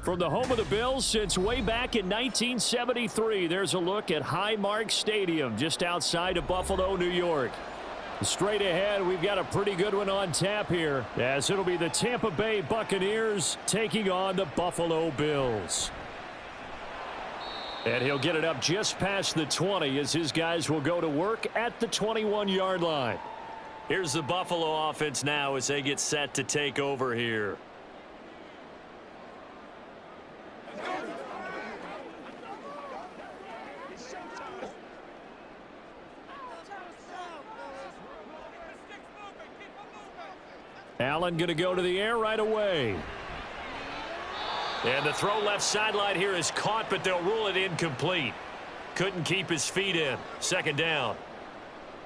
From the home of the Bills since way back in 1973, there's a look at Highmark Stadium just outside of Buffalo, New York. Straight ahead, we've got a pretty good one on tap here, as it'll be the Tampa Bay Buccaneers taking on the Buffalo Bills. And he'll get it up just past the 20 as his guys will go to work at the 21-yard line. Here's the Buffalo offense now as they get set to take over here. Allen going to go to the air right away. And the throw left sideline here is caught, but they'll rule it incomplete. Couldn't keep his feet in. Second down.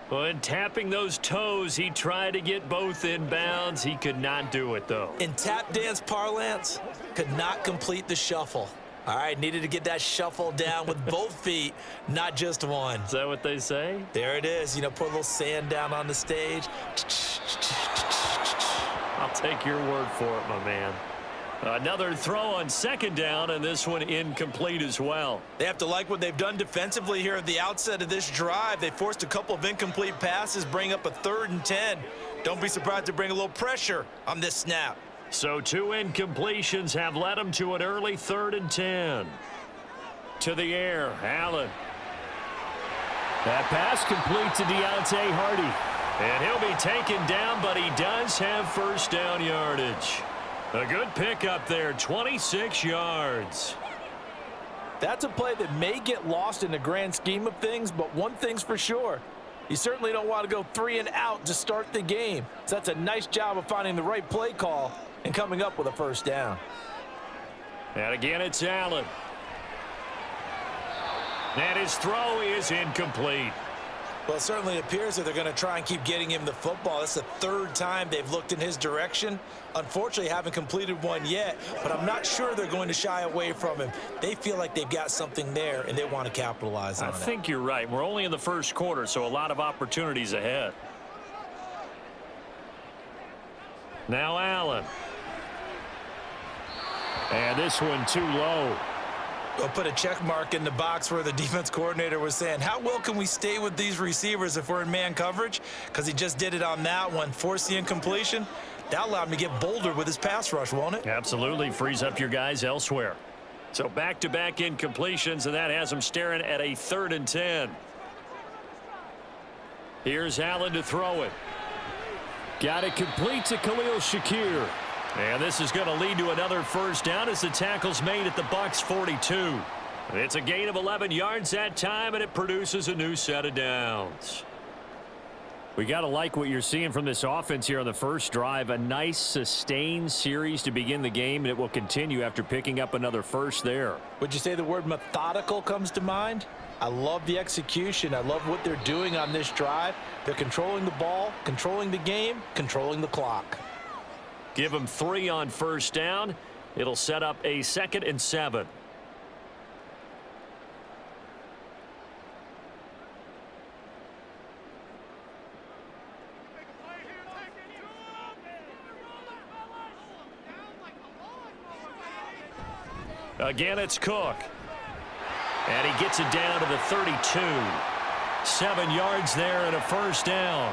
When tapping those toes, he tried to get both in bounds. He could not do it, though. In tap dance parlance, could not complete the shuffle. All right, needed to get that shuffle down with both feet, not just one. Is that what they say? There it is. You know, put a little sand down on the stage. I'll take your word for it, my man. Another throw on second down, and this one incomplete as well. They have to like what they've done defensively here at the outset of this drive. They forced a couple of incomplete passes, bring up a 3rd and 10. Don't be surprised to bring a little pressure on this snap. So 2 incompletions have led them to an early 3rd and 10. To the air, Allen. That pass complete to Deontay Hardy. And he'll be taken down, but he does have first down yardage. A good pickup there, 26 yards. That's a play that may get lost in the grand scheme of things, but one thing's for sure. You certainly don't want to go 3 and out to start the game. So that's a nice job of finding the right play call and coming up with a first down. And again, it's Allen. And his throw is incomplete. Well, it certainly appears that they're going to try and keep getting him the football. That's the 3rd time they've looked in his direction. Unfortunately, haven't completed one yet, but I'm not sure they're going to shy away from him. They feel like they've got something there, and they want to capitalize on it. I think you're right. We're only in the first quarter, so a lot of opportunities ahead. Now Allen. And this one too low. We'll put a check mark in the box where the defense coordinator was saying, how well can we stay with these receivers if we're in man coverage? Because he just did it on that one. Force the incompletion. That allowed him to get bolder with his pass rush, won't it? Absolutely. Frees up your guys elsewhere. So back-to-back incompletions, and that has him staring at a 3rd and 10. Here's Allen to throw it. Got it complete to Khalil Shakir. And this is going to lead to another first down as the tackle's made at the Bucs 42. It's a gain of 11 yards that time, and it produces a new set of downs. We got to like what you're seeing from this offense here on the first drive. A nice, sustained series to begin the game, and it will continue after picking up another first there. Would you say the word methodical comes to mind? I love the execution. I love what they're doing on this drive. They're controlling the ball, controlling the game, controlling the clock. Give them 3 on first down. It'll set up a 2nd and 7. Again, it's Cook. And he gets it down to the 32. 7 yards there and a first down.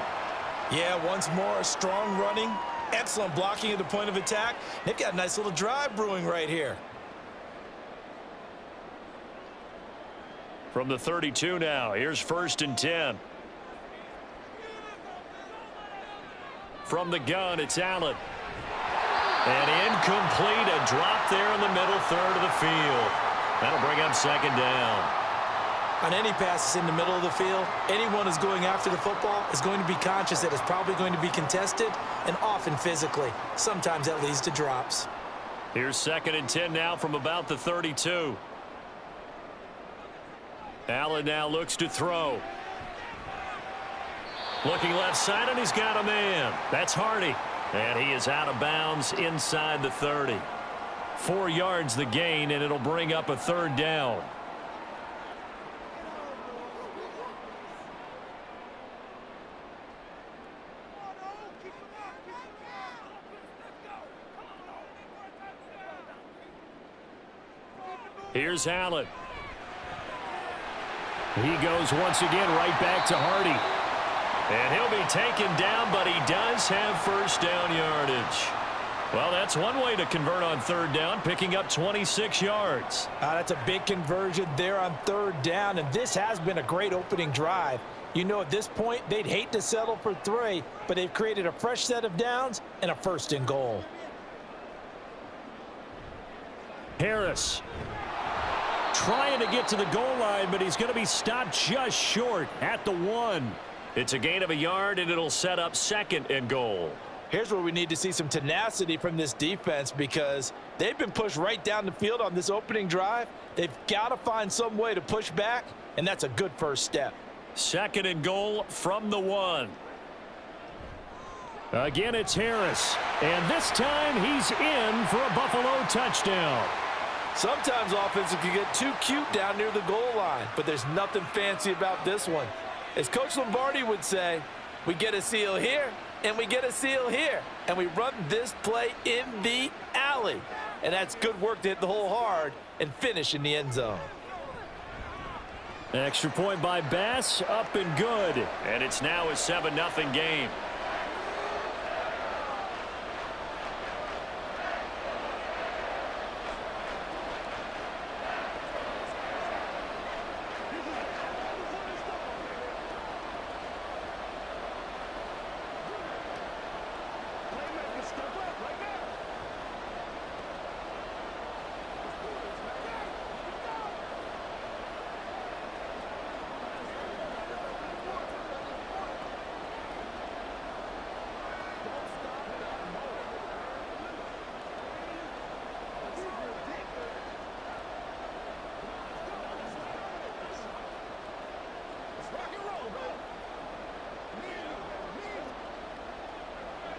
Yeah, once more, strong running. Excellent blocking at the point of attack. They've got a nice little drive brewing right here. From the 32 now, here's 1st and 10. From the gun, it's Allen. And incomplete, a drop there in the middle 3rd of the field. That'll bring up 2nd down. On any passes in the middle of the field, anyone who's going after the football is going to be conscious that it's probably going to be contested and often physically. Sometimes that leads to drops. Here's 2nd and 10 now from about the 32. Allen now looks to throw. Looking left side, and he's got a man. That's Hardy. And he is out of bounds inside the 30. 4 yards the gain, and it'll bring up a 3rd down. Here's Allen. He goes once again right back to Hardy. And he'll be taken down, but he does have first down yardage. Well, that's one way to convert on third down, picking up 26 yards. That's a big conversion there on third down, and this has been a great opening drive. You know, at this point, they'd hate to settle for 3, but they've created a fresh set of downs and a first and goal. Harris trying to get to the goal line, but he's going to be stopped just short at the 1. It's a gain of a yard, and it'll set up second and goal. Here's where we need to see some tenacity from this defense because they've been pushed right down the field on this opening drive. They've got to find some way to push back, and that's a good first step. Second and goal from the 1. Again, it's Harris, and this time he's in for a Buffalo touchdown. Sometimes offenses can get too cute down near the goal line, but there's nothing fancy about this one. As Coach Lombardi would say, we get a seal here, and we get a seal here, and we run this play in the alley. And that's good work to hit the hole hard and finish in the end zone. Extra point by Bass, up and good. And it's now a 7-0 game.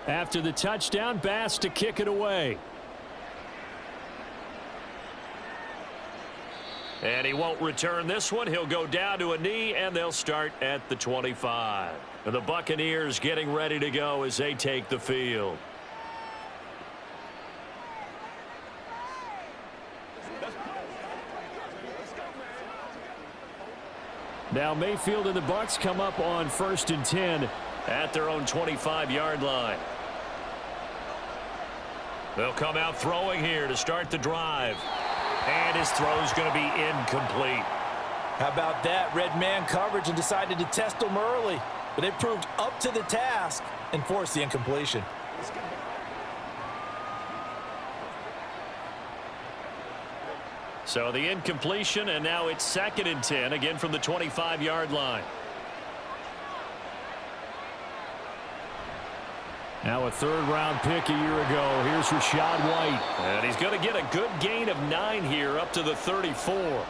After the touchdown, Bass to kick it away. And he won't return this one. He'll go down to a knee, and they'll start at the 25. And the Buccaneers getting ready to go as they take the field. Now Mayfield and the Bucs come up on 1st and 10 at their own 25-yard line. They'll come out throwing here to start the drive. And his throw's going to be incomplete. How about that? Red man coverage and decided to test them early. But they proved up to the task and forced the incompletion. So the incompletion, and now it's 2nd and 10, again from the 25-yard line. Now a third-round pick a year ago. Here's Rachaad White. And he's going to get a good gain of 9 here up to the 34.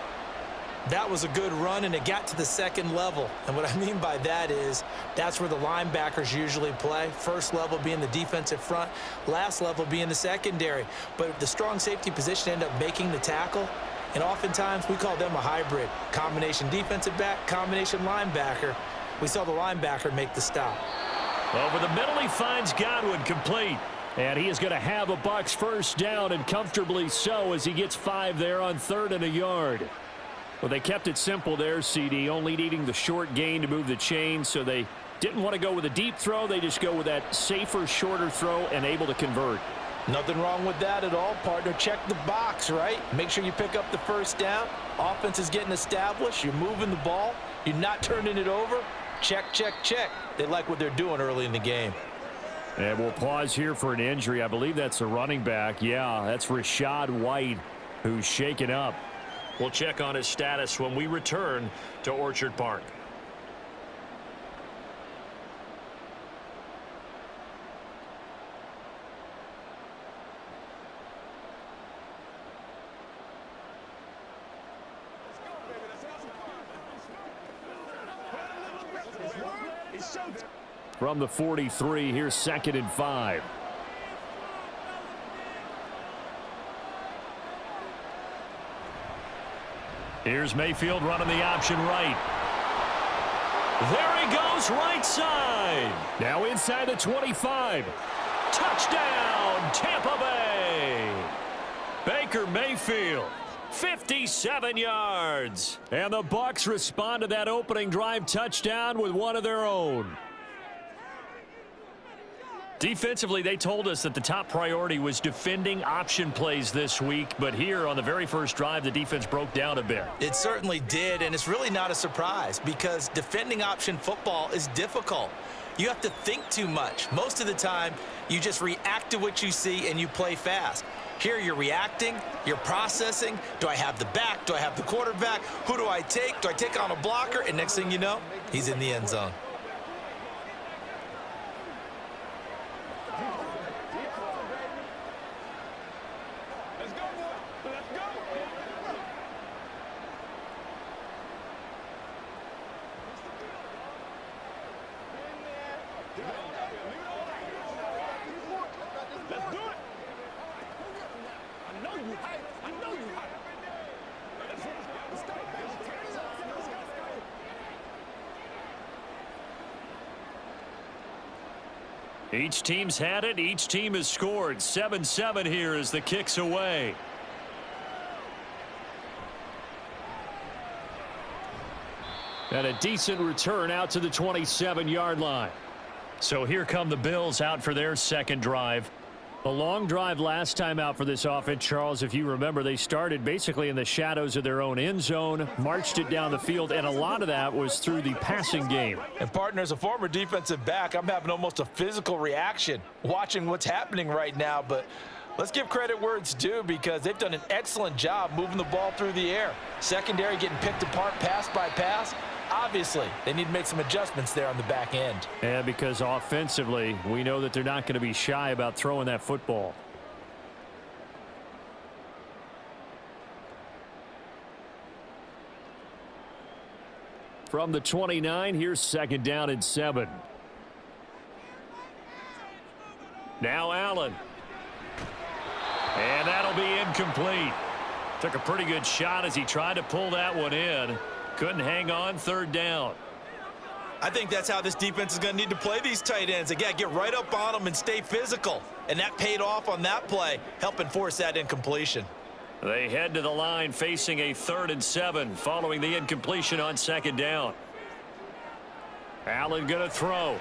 That was a good run, and it got to the second level. And what I mean by that is that's where the linebackers usually play. First level being the defensive front, last level being the secondary. But the strong safety position ended up making the tackle. And oftentimes we call them a hybrid. Combination defensive back, combination linebacker. We saw the linebacker make the stop. Over the middle, he finds Godwin complete. And he is going to have a Bucs first down, and comfortably so, as he gets 5 there on 3rd and a yard. Well, they kept it simple there, CD, only needing the short gain to move the chain, so they didn't want to go with a deep throw. They just go with that safer, shorter throw and able to convert. Nothing wrong with that at all, partner. Check the box, right? Make sure you pick up the first down. Offense is getting established. You're moving the ball. You're not turning it over. Check, check, check. They like what they're doing early in the game. And we'll pause here for an injury. I believe that's a running back. Yeah, that's Rachaad White, who's shaken up. We'll check on his status when we return to Orchard Park. From the 43, here's 2nd and 5. Here's Mayfield running the option right. There he goes, right side. Now inside the 25. Touchdown, Tampa Bay. Baker Mayfield 57 yards. And the Bucs respond to that opening drive touchdown with one of their own. Defensively, they told us that the top priority was defending option plays this week, but here on the very first drive, the defense broke down a bit. It certainly did, and it's really not a surprise because defending option football is difficult. You have to think too much. Most of the time, you just react to what you see and you play fast. Here you're reacting, you're processing. Do I have the back? Do I have the quarterback? Who do I take? Do I take on a blocker? And next thing you know, he's in the end zone. Each team's had it. Each team has scored. 7-7 here as the kick's away. And a decent return out to the 27-yard line. So here come the Bills out for their second drive. A long drive last time out for this offense, Charles. If you remember, they started basically in the shadows of their own end zone, marched it down the field, and a lot of that was through the passing game. And partner, as a former defensive back, I'm having almost a physical reaction watching what's happening right now. But let's give credit where it's due because they've done an excellent job moving the ball through the air. Secondary getting picked apart pass by pass. Obviously, they need to make some adjustments there on the back end. And because offensively, we know that they're not going to be shy about throwing that football. From the 29, here's second down and 7. Now Allen. And that'll be incomplete. Took a pretty good shot as he tried to pull that one in. Couldn't hang on, third down. I think that's how this defense is going to need to play these tight ends. Again, get right up on them and stay physical. And that paid off on that play, helping force that incompletion. They head to the line facing a 3rd and 7 following the incompletion on second down. Allen going to throw.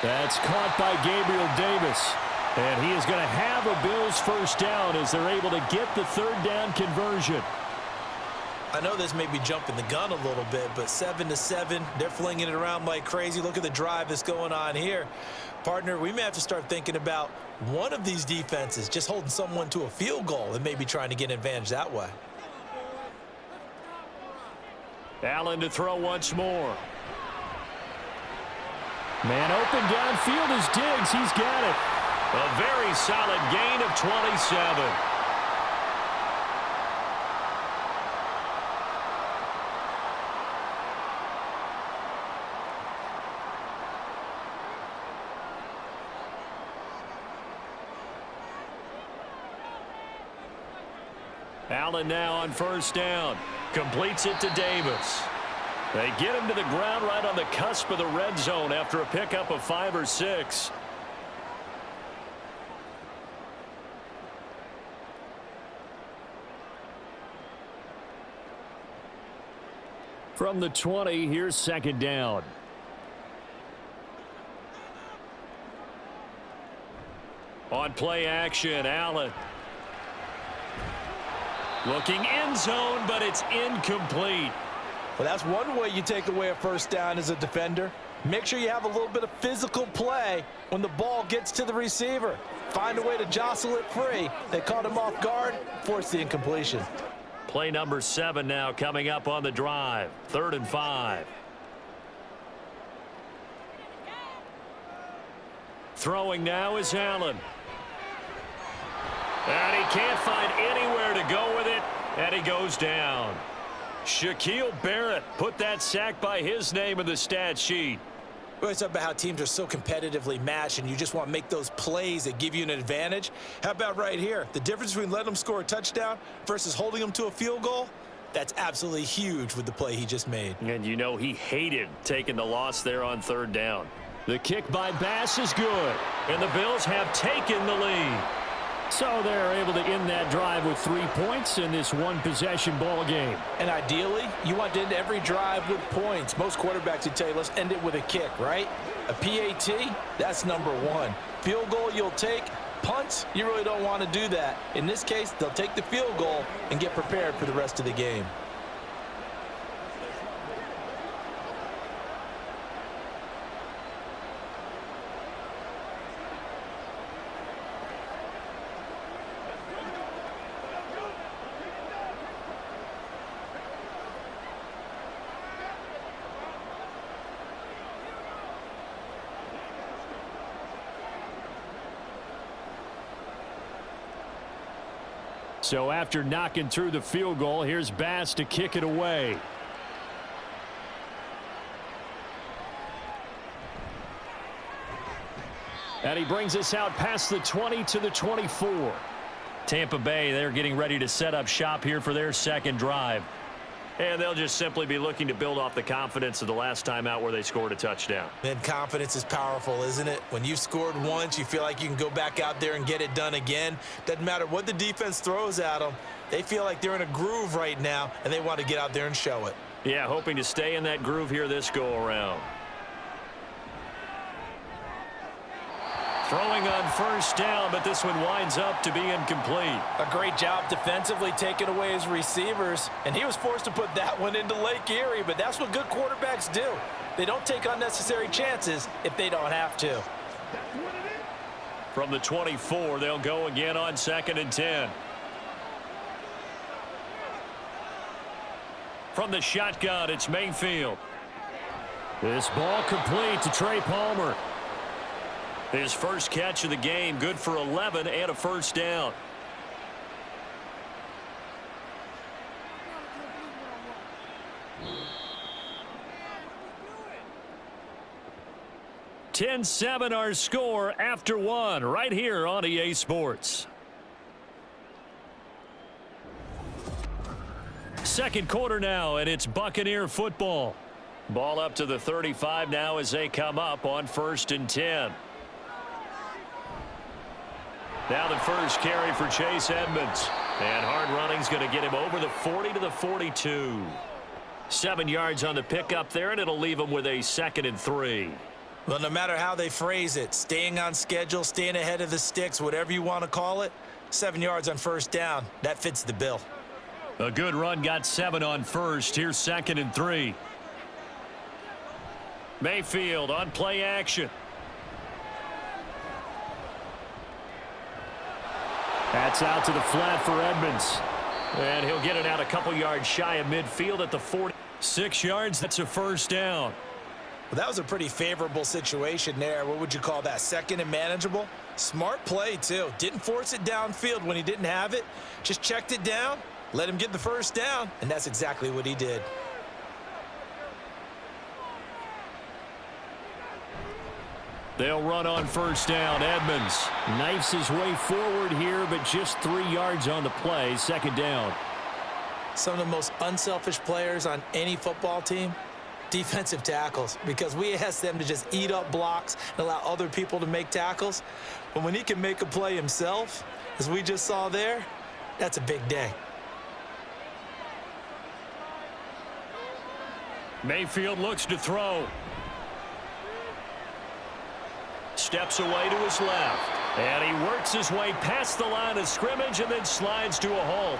That's caught by Gabriel Davis. And he is going to have a Bills first down as they're able to get the third down conversion. I know this may be jumping the gun a little bit, but 7-7, they're flinging it around like crazy. Look at the drive that's going on here. Partner, we may have to start thinking about one of these defenses just holding someone to a field goal and maybe trying to get an advantage that way. Allen to throw once more. Man open downfield is Diggs. He's got it. A very solid gain of 27. Allen now on first down. Completes it to Davis. They get him to the ground right on the cusp of the red zone after a pickup of 5 or 6. From the 20, here's second down. On play action, Allen. Looking end zone, but it's incomplete. Well, that's one way you take away a first down as a defender. Make sure you have a little bit of physical play when the ball gets to the receiver. Find a way to jostle it free. They caught him off guard, forced the incompletion. Play number 7 now coming up on the drive. 3rd and 5. Throwing now is Allen. And he can't find anywhere to go with it, and he goes down. Shaquille Barrett put that sack by his name in the stat sheet. We always talk about how teams are so competitively matched and you just want to make those plays that give you an advantage. How about right here? The difference between letting them score a touchdown versus holding them to a field goal, that's absolutely huge with the play he just made. And you know he hated taking the loss there on 3rd down. The kick by Bass is good, and the Bills have taken the lead. So they're able to end that drive with 3 points in this one-possession ball game. And ideally, you want to end every drive with points. Most quarterbacks would tell you, let's end it with a kick, right? A PAT, that's number one. Field goal you'll take. Punts, you really don't want to do that. In this case, they'll take the field goal and get prepared for the rest of the game. So after knocking through the field goal, here's Bass to kick it away. And he brings us out past the 20 to the 24. Tampa Bay, they're getting ready to set up shop here for their second drive. And they'll just simply be looking to build off the confidence of the last time out where they scored a touchdown. And confidence is powerful, isn't it? When you've scored once, you feel like you can go back out there and get it done again. Doesn't matter what the defense throws at them. They feel like they're in a groove right now, and they want to get out there and show it. Yeah, hoping to stay in that groove here this go-around. Throwing on first down, but this one winds up to be incomplete. A great job defensively taking away his receivers, and he was forced to put that one into Lake Erie, but that's what good quarterbacks do. They don't take unnecessary chances if they don't have to. From the 24, they'll go again on 2nd and 10. From the shotgun, it's Mayfield. This ball complete to Trey Palmer. His first catch of the game, good for 11 and a first down. (10-7) our score after one right here on EA Sports. Second quarter now, and it's Buccaneer football. Ball up to the 35 now as they come up on 1st and 10. Now the first carry for Chase Edmonds. And hard running's going to get him over the 40 to the 42. 7 yards on the pickup there, and it'll leave him with a 2nd and 3. Well, no matter how they phrase it, staying on schedule, staying ahead of the sticks, whatever you want to call it, 7 yards on first down, that fits the bill. A good run got 7 on first. Here's 2nd and 3. Mayfield on play action. That's out to the flat for Edmonds. And he'll get it out a couple yards shy of midfield at the 40. 6 yards, that's a first down. Well, that was a pretty favorable situation there. What would you call that? 2nd and manageable? Smart play, too. Didn't force it downfield when he didn't have it. Just checked it down, let him get the first down, and that's exactly what he did. They'll run on first down. Edmonds knifes his way forward here, but just 3 yards on the play. 2nd down. Some of the most unselfish players on any football team, defensive tackles, because we ask them to just eat up blocks and allow other people to make tackles. But when he can make a play himself, as we just saw there, that's a big day. Mayfield looks to throw. Steps away to his left. And he works his way past the line of scrimmage and then slides to a halt.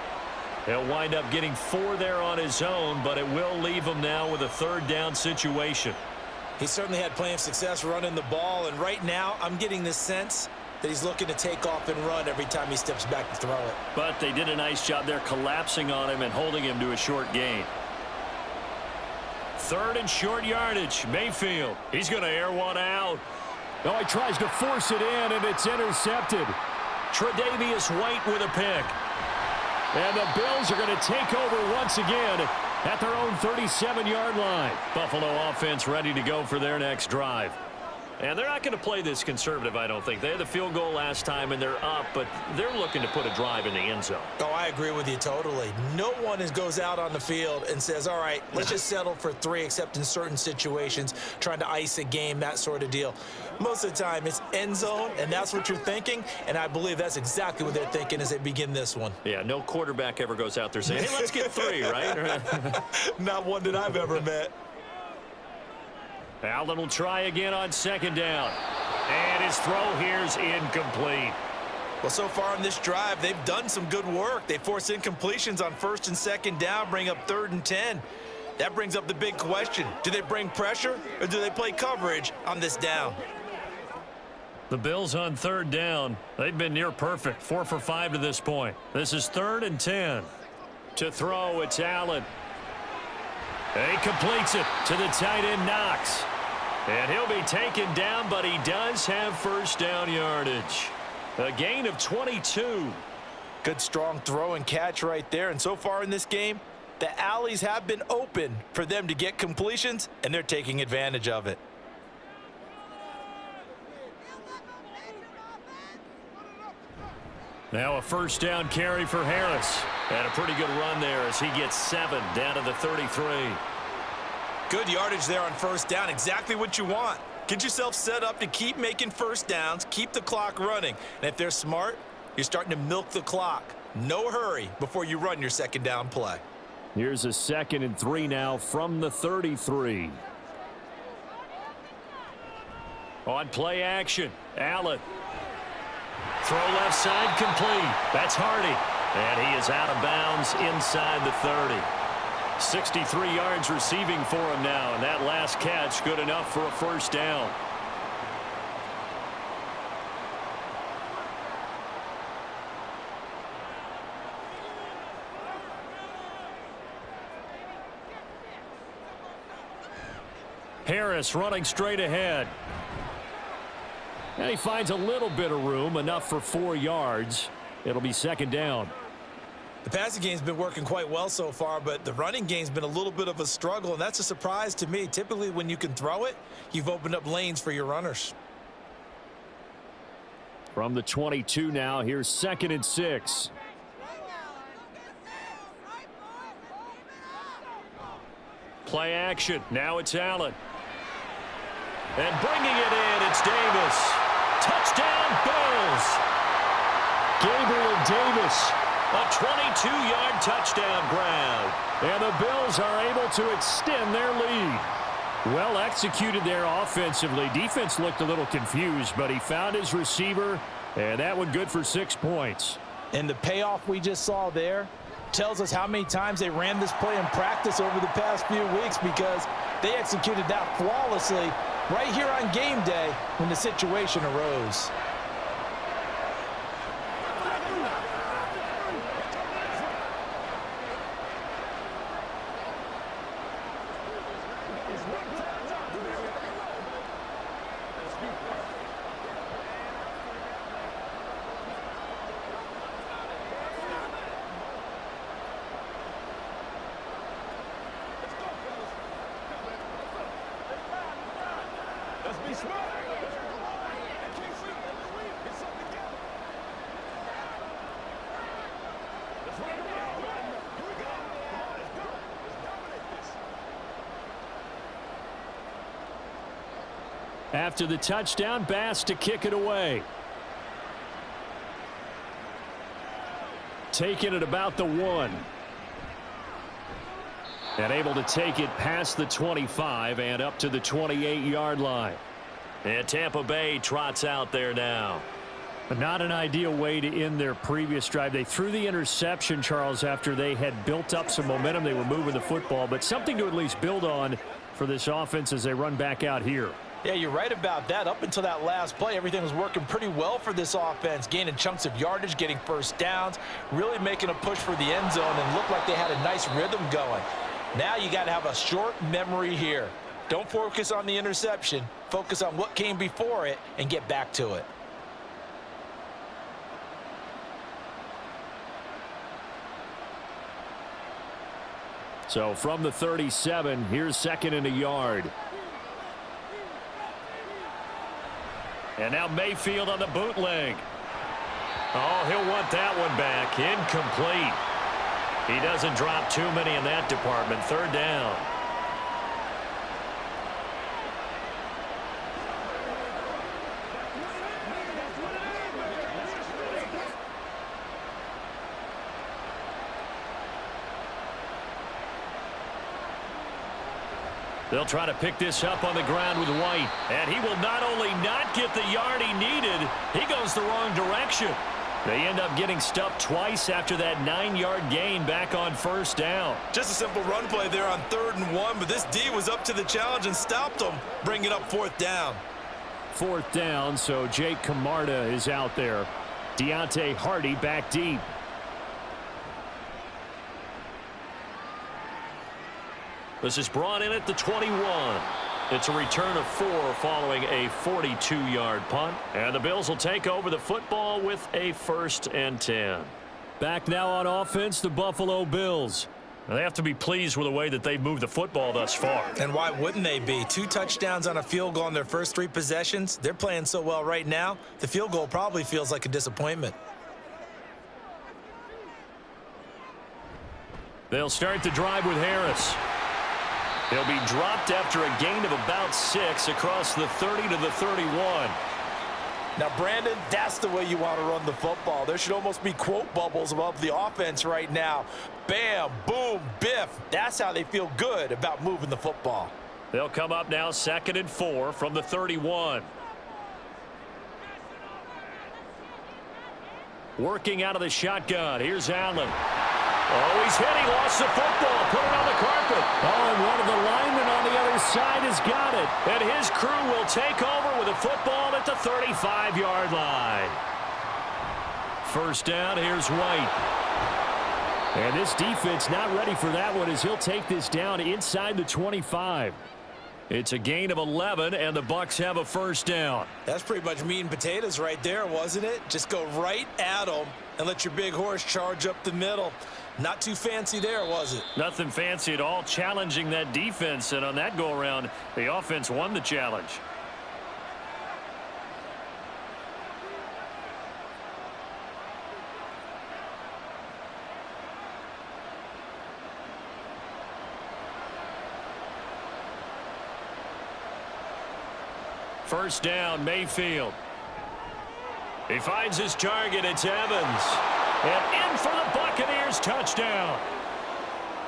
He'll wind up getting 4 there on his own, but it will leave him now with a 3rd down situation. He certainly had plenty of success running the ball, and right now I'm getting this sense that he's looking to take off and run every time he steps back to throw it. But they did a nice job there collapsing on him and holding him to a short gain. 3rd and short yardage. Mayfield, he's going to air one out. Oh, he tries to force it in, and it's intercepted. Tre'Davious White with a pick. And the Bills are going to take over once again at their own 37-yard line. Buffalo offense ready to go for their next drive. And they're not going to play this conservative, I don't think. They had the field goal last time, and they're up, but they're looking to put a drive in the end zone. Oh, I agree with you totally. No one goes out on the field and says, all right, let's just settle for 3, except in certain situations, trying to ice a game, that sort of deal. Most of the time, it's end zone, and that's what you're thinking, and I believe that's exactly what they're thinking as they begin this one. Yeah, no quarterback ever goes out there saying, hey, let's get 3, right? Not one that I've ever met. Allen will try again on 2nd down. And his throw here's incomplete. Well, so far on this drive, they've done some good work. They force incompletions on 1st and 2nd down, bring up 3rd and 10. That brings up the big question. Do they bring pressure or do they play coverage on this down? The Bills on 3rd down. They've been near perfect, 4 for 5 to this point. This is 3rd and 10. To throw, it's Allen. He completes it to the tight end, Knox. And he'll be taken down, but he does have 1st down yardage. A gain of 22. Good strong throw and catch right there. And so far in this game, the alleys have been open for them to get completions, and they're taking advantage of it. Now a 1st down carry for Harris. And a pretty good run there as he gets 7 down to the 33. Good yardage there on 1st down. Exactly what you want. Get yourself set up to keep making 1st downs, keep the clock running. And if they're smart, you're starting to milk the clock. No hurry before you run your 2nd down play. Here's a 2nd and 3 now from the 33. On play action, Allen. Throw left side complete. That's Hardy. And he is out of bounds inside the 30. 63 yards receiving for him now, and that last catch good enough for a 1st down. Harris running straight ahead. And he finds a little bit of room, enough for 4 yards. It'll be 2nd down. The passing game's been working quite well so far, but the running game's been a little bit of a struggle, and that's a surprise to me. Typically, when you can throw it, you've opened up lanes for your runners. From the 22 now, here's 2nd and 6. Play action. Now it's Allen. And bringing it in, it's Davis. Touchdown, Bills. Gabriel Davis. A 22-yard touchdown grab. And the Bills are able to extend their lead. Well executed there offensively. Defense looked a little confused, but he found his receiver, and that one good for 6 points. And the payoff we just saw there tells us how many times they ran this play in practice over the past few weeks, because they executed that flawlessly right here on game day when the situation arose. After the touchdown, Bass to kick it away. Taking it about the 1. And able to take it past the 25 and up to the 28-yard line. And Tampa Bay trots out there now. But not an ideal way to end their previous drive. They threw the interception, Charles, after they had built up some momentum. They were moving the football, but something to at least build on for this offense as they run back out here. Yeah, you're right about that. Up until that last play, everything was working pretty well for this offense, gaining chunks of yardage, getting 1st downs, really making a push for the end zone, and looked like they had a nice rhythm going. Now you got to have a short memory here. Don't focus on the interception. Focus on what came before it and get back to it. So from the 37, here's 2nd and a yard. And now Mayfield on the bootleg. Oh, he'll want that one back. Incomplete. He doesn't drop too many in that department. Third down. They'll try to pick this up on the ground with White. And he will not only not get the yard he needed, he goes the wrong direction. They end up getting stuffed twice after that 9-yard gain back on first down. Just a simple run play there on 3rd and 1, but this D was up to the challenge and stopped them, bringing up 4th down. 4th down, so Jake Camarda is out there. Deontay Hardy back deep. This is brought in at the 21. It's a return of 4 following a 42-yard punt. And the Bills will take over the football with a 1st and 10. Back now on offense, the Buffalo Bills. They have to be pleased with the way that they've moved the football thus far. And why wouldn't they be? 2 touchdowns on a field goal in their first 3 possessions. They're playing so well right now, the field goal probably feels like a disappointment. They'll start the drive with Harris. He'll be dropped after a gain of about 6 across the 30 to the 31. Now, Brandon, that's the way you want to run the football. There should almost be quote bubbles above the offense right now. Bam, boom, biff. That's how they feel good about moving the football. They'll come up now 2nd and 4 from the 31. Working out of the shotgun. Here's Allen. Oh, he's hit. He lost the football. Put it on the carpet. Oh, and one of the linemen on the other side has got it. And his crew will take over with a football at the 35-yard line. First down. Here's White. And this defense not ready for that one as he'll take this down inside the 25. It's a gain of 11, and the Bucs have a first down. That's pretty much meat and potatoes right there, wasn't it? Just go right at them and let your big horse charge up the middle. Not too fancy there, was it? Nothing fancy at all, challenging that defense, and on that go-around, the offense won the challenge. First down, Mayfield. He finds his target. It's Evans. And in for the Buccaneers touchdown.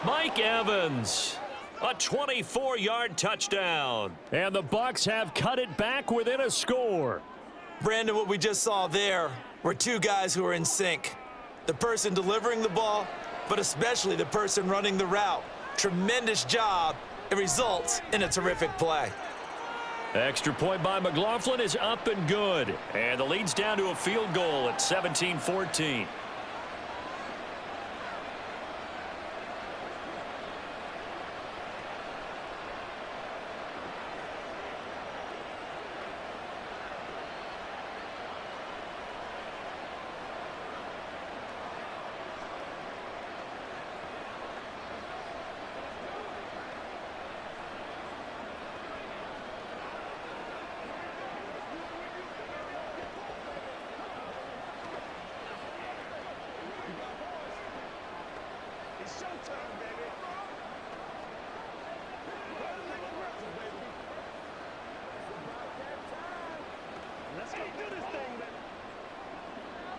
Mike Evans. A 24-yard touchdown. And the Bucs have cut it back within a score. Brandon, what we just saw there were 2 guys who are in sync. The person delivering the ball, but especially the person running the route. Tremendous job. It results in a terrific play. Extra point by McLaughlin is up and good. And the lead's down to a field goal at 17-14.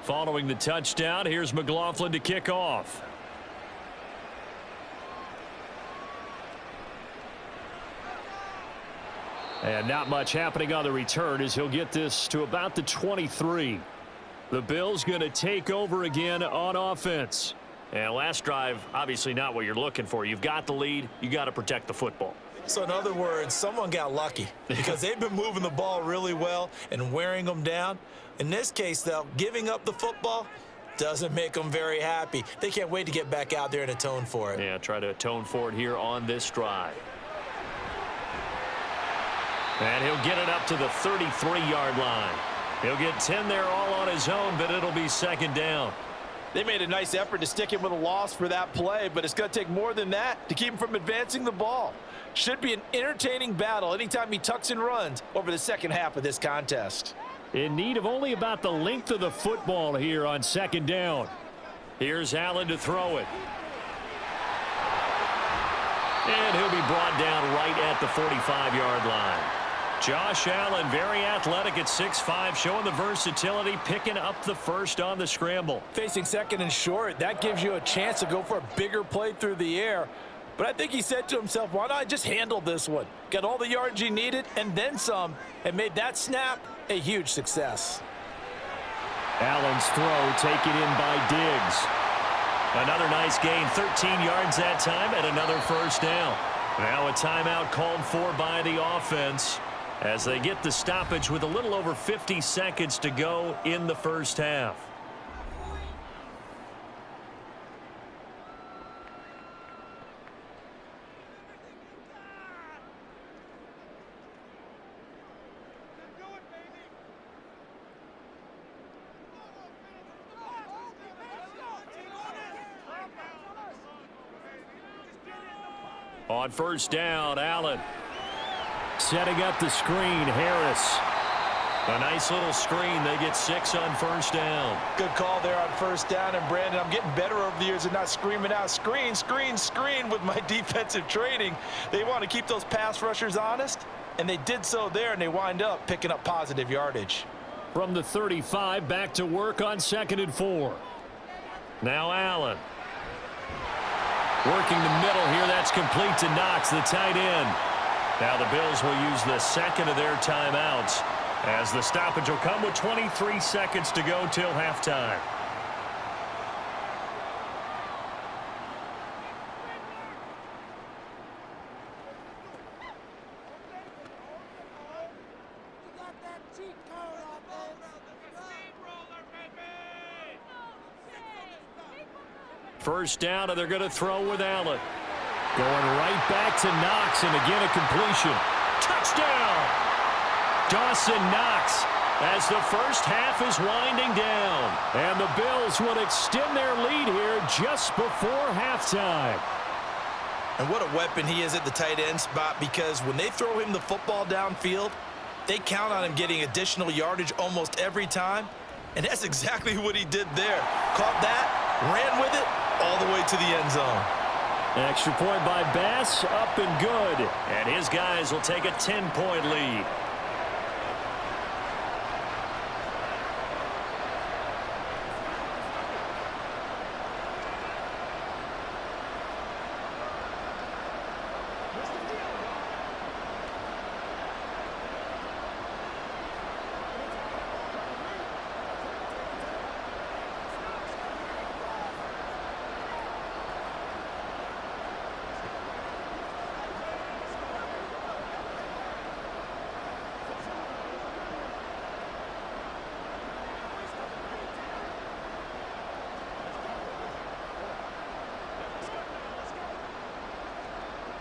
Following the touchdown, here's McLaughlin to kick off. And not much happening on the return as he'll get this to about the 23. The Bills going to take over again on offense. And last drive, obviously not what you're looking for. You've got the lead. You got to protect the football. So in other words, someone got lucky because they've been moving the ball really well and wearing them down. In this case, though, giving up the football doesn't make them very happy. They can't wait to get back out there and atone for it. Yeah, try to atone for it here on this drive. And he'll get it up to the 33-yard line. He'll get 10 there all on his own, but it'll be second down. They made a nice effort to stick him with a loss for that play, but it's going to take more than that to keep him from advancing the ball. Should be an entertaining battle anytime he tucks and runs over the second half of this contest. In need of only about the length of the football here on second down. Here's Allen to throw it. And he'll be brought down right at the 45-yard line. Josh Allen, very athletic at 6'5", showing the versatility, picking up the first on the scramble. Facing second and short, that gives you a chance to go for a bigger play through the air. But I think he said to himself, why not just handle this one? Got all the yards he needed and then some, and made that snap a huge success. Allen's throw taken in by Diggs. Another nice gain, 13 yards that time, and another first down. Now a timeout called for by the offense as they get the stoppage with a little over 50 seconds to go in the first half. On first down, Allen setting up the screen. Harris, a nice little screen. They get 6 on first down. Good call there on first down. And Brandon, I'm getting better over the years of not screaming out screen, screen, screen with my defensive training. They want to keep those pass rushers honest, and they did so there, and they wind up picking up positive yardage. From the 35, back to work on 2nd and 4. Now Allen. Working the middle here, that's complete to Knox, the tight end. Now the Bills will use the second of their timeouts as the stoppage will come with 23 seconds to go till halftime. First down, and they're going to throw with Allen. Going right back to Knox, and again a completion. Touchdown! Dawson Knox as the first half is winding down. And the Bills would extend their lead here just before halftime. And what a weapon he is at the tight end spot, because when they throw him the football downfield, they count on him getting additional yardage almost every time. And that's exactly what he did there. Caught that, ran with it, all the way to the end zone. Extra point by Bass, up and good. And his guys will take a 10-point lead.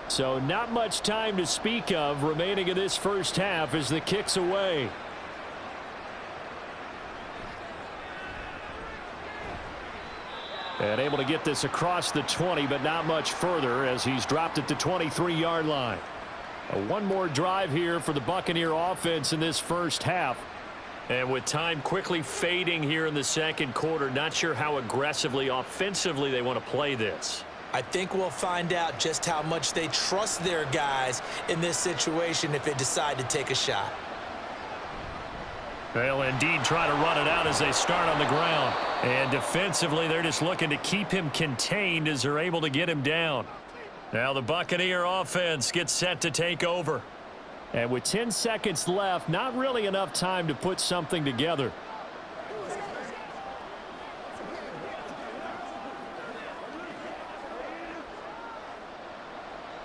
So not much time to speak of remaining in this first half as the kick's away. And able to get this across the 20, but not much further as he's dropped at the 23-yard line. One more drive here for the Buccaneer offense in this first half. And with time quickly fading here in the second quarter, not sure how aggressively, offensively they want to play this. I think we'll find out just how much they trust their guys in this situation if they decide to take a shot. They'll indeed try to run it out as they start on the ground. And defensively, they're just looking to keep him contained as they're able to get him down. Now the Buccaneer offense gets set to take over. And with 10 seconds left, not really enough time to put something together.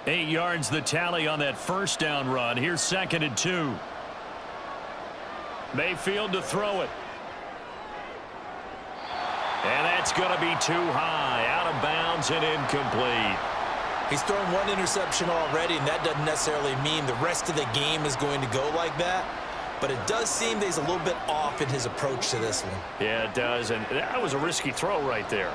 Eight yards the tally on that first down run. Here's 2nd and 2. Mayfield to throw it. And that's going to be too high. Out of bounds and incomplete. He's thrown one interception already, and that doesn't necessarily mean the rest of the game is going to go like that. But it does seem that he's a little bit off in his approach to this one. Yeah, it does. And that was a risky throw right there.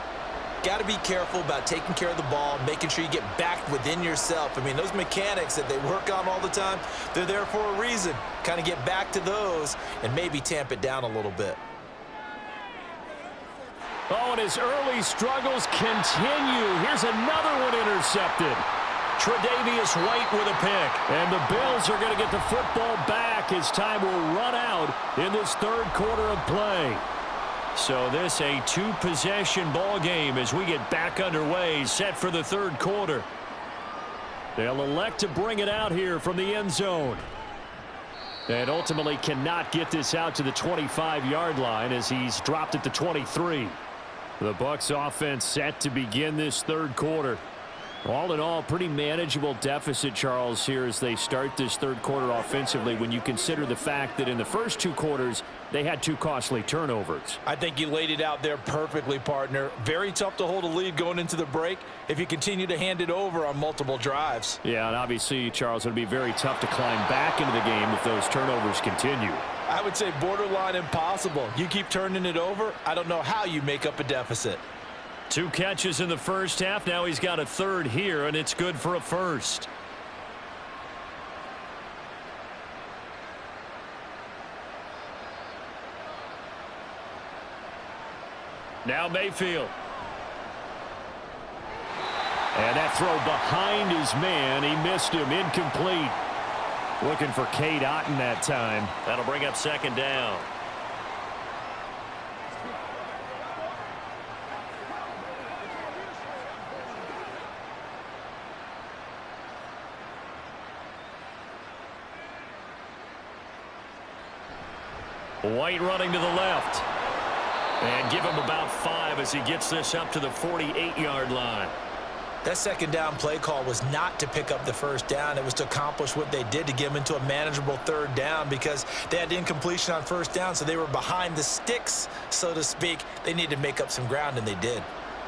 got to be careful about taking care of the ball, making sure you get back within yourself. I mean, those mechanics that they work on all the time, they're there for a reason. Kind of get back to those and maybe tamp it down a little bit. Oh, and his early struggles continue. Here's another one intercepted. Tre'Davious White with a pick. And the Bills are going to get the football back as time will run out in this third quarter of play. So this a two-possession ball game as we get back underway, set for the third quarter. They'll elect to bring it out here from the end zone. And ultimately cannot get this out to the 25-yard line as he's dropped at the 23. The Bucs offense set to begin this third quarter. All in all, pretty manageable deficit, Charles, here as they start this third quarter offensively when you consider the fact that in the first two quarters, they had two costly turnovers. I think you laid it out there perfectly, partner. Very tough to hold a lead going into the break if you continue to hand it over on multiple drives. Yeah, and obviously, Charles, it would be very tough to climb back into the game if those turnovers continue. I would say borderline impossible. You keep turning it over, I don't know how you make up a deficit. 2 catches in the first half. Now he's got a third here, and it's good for a first. Now Mayfield. And that throw behind his man. He missed him. Incomplete. Looking for Cade Otton that time. That'll bring up second down. White running to the left. And give him about 5 as he gets this up to the 48-yard line. That second down play call was not to pick up the first down. It was to accomplish what they did to get them into a manageable third down because they had incompletion on first down, so they were behind the sticks, so to speak. They needed to make up some ground, and they did.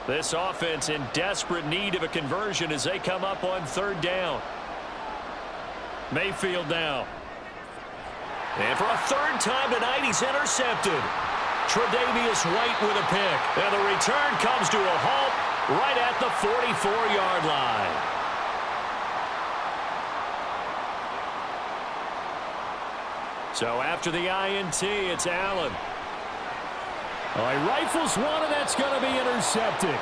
This offense in desperate need of a conversion as they come up on third down. Mayfield now. And for a third time tonight, he's intercepted. Tre'Davious White with a pick. And the return comes to a halt right at the 44-yard line. So after the INT, it's Allen. He rifles one, and that's going to be intercepted.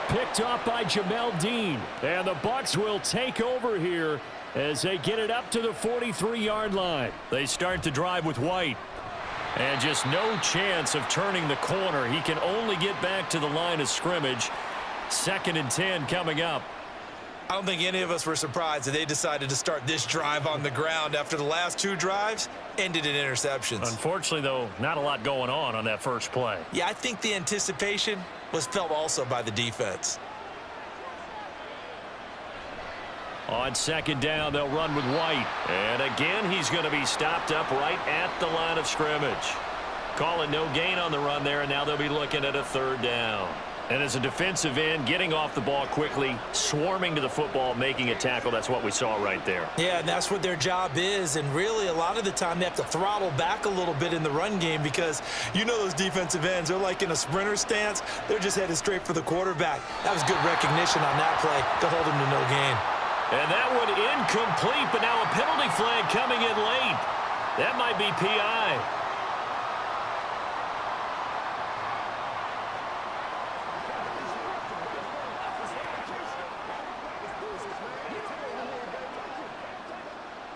Picked up by Jamel Dean. And the Bucs will take over here as they get it up to the 43-yard line. They start the drive with White. And just no chance of turning the corner. He can only get back to the line of scrimmage. 2nd and 10 coming up. I don't think any of us were surprised that they decided to start this drive on the ground after the last 2 drives ended in interceptions. Unfortunately, though, not a lot going on that first play. Yeah, I think the anticipation was felt also by the defense. On second down, they'll run with White. And again, he's going to be stopped up right at the line of scrimmage. Calling no gain on the run there, and now they'll be looking at a third down. And as a defensive end, getting off the ball quickly, swarming to the football, making a tackle, that's what we saw right there. Yeah, and that's what their job is. And really, a lot of the time, they have to throttle back a little bit in the run game because you know those defensive ends, they're like in a sprinter stance. They're just headed straight for the quarterback. That was good recognition on that play to hold him to no gain. And that one incomplete, but now a penalty flag coming in late. That might be PI.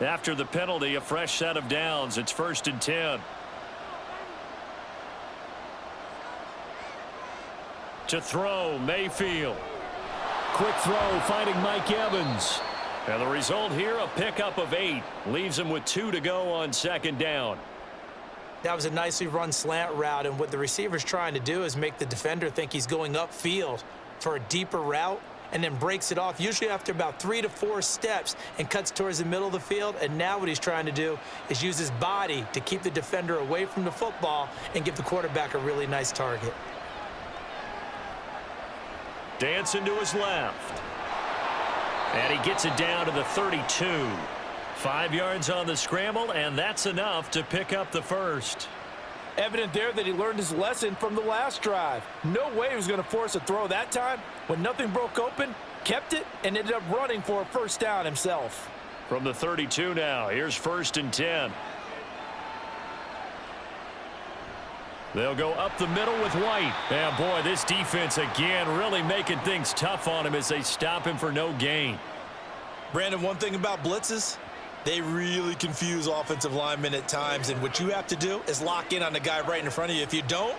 After the penalty, a fresh set of downs. It's 1st and 10. To throw, Mayfield. Quick throw, finding Mike Evans. And the result here, a pickup of 8. Leaves him with 2 to go on second down. That was a nicely run slant route, and what the receiver's trying to do is make the defender think he's going upfield for a deeper route, and then breaks it off, usually after about 3 to 4 steps, and cuts towards the middle of the field. And now what he's trying to do is use his body to keep the defender away from the football and give the quarterback a really nice target. Dancing to his left. And he gets it down to the 32. 5 yards on the scramble, and that's enough to pick up the first. Evident there that he learned his lesson from the last drive. No way he was going to force a throw that time. When nothing broke open, kept it, and ended up running for a first down himself. From the 32 now, here's 1st and 10. They'll go up the middle with White. And boy, this defense again really making things tough on him as they stop him for no gain. Brandon, one thing about blitzes, they really confuse offensive linemen at times, and what you have to do is lock in on the guy right in front of you. If you don't,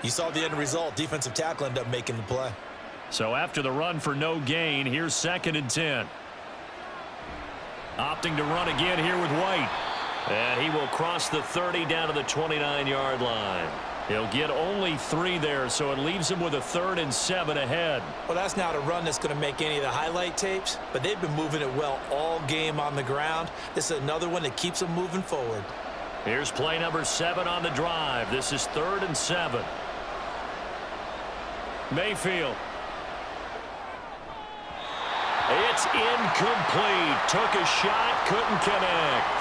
you saw the end result. Defensive tackle ended up making the play. So after the run for no gain, here's 2nd and 10. Opting to run again here with White. And he will cross the 30 down to the 29-yard line. He'll get only 3 there, so it leaves him with a 3rd and 7 ahead. Well, that's not a run that's going to make any of the highlight tapes, but they've been moving it well all game on the ground. This is another one that keeps them moving forward. Here's play number 7 on the drive. This is 3rd and 7. Mayfield. It's incomplete. Took a shot, couldn't connect.